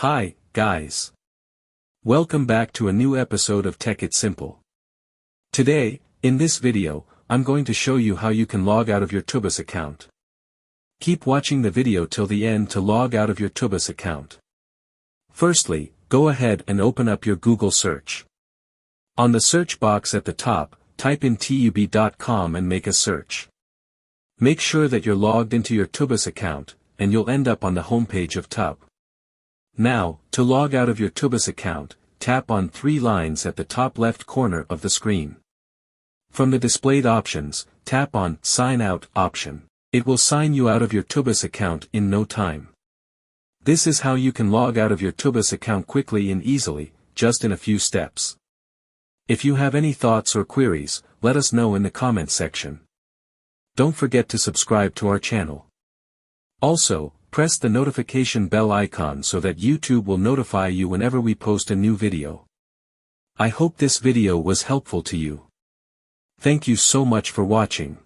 Hi, guys. Welcome back to a new episode of Tech It Simple. Today, in this video, I'm going to show you how you can log out of your Tubi account. Keep watching the video till the end to log out of your Tubi account. Firstly, go ahead and open up your Google search. On the search box at the top, type in tubi.com and make a search. Make sure that you're logged into your Tubi account, and you'll end up on the homepage of Tubi. Now, to log out of your Tubi account, tap on three lines at the top left corner of the screen. From the displayed options, tap on Sign Out option. It will sign you out of your Tubi account in no time. This is how you can log out of your Tubi account quickly and easily, just in a few steps. If you have any thoughts or queries, let us know in the comments section. Don't forget to subscribe to our channel. Also, press the notification bell icon so that YouTube will notify you whenever we post a new video. I hope this video was helpful to you. Thank you so much for watching.